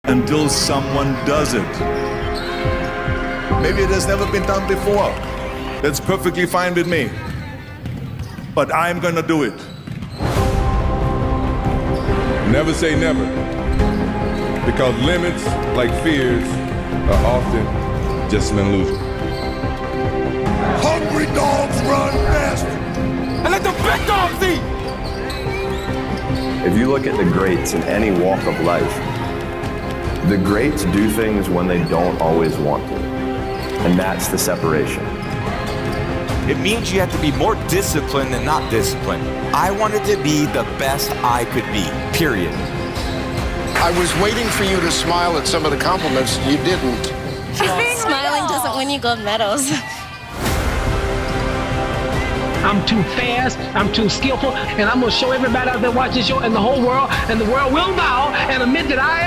until someone does it. Maybe it has never been done before. That's perfectly fine with me. But I'm gonna do it. Never say never, because limits, like fears, are often just an illusion. Hungry dogs run best. And let the big dogs eat! If you look at the greats in any walk of life, the greats do things when they don't always want to. And that's the separation. It means you have to be more disciplined than not disciplined. I wanted to be the best I could be, period. I was waiting for you to smile at some of the compliments. You didn't. Smiling doesn't win you gold medals. I'm too fast, I'm too skillful, and I'm gonna show everybody out there watching this show and the whole world, and the world will bow and admit that I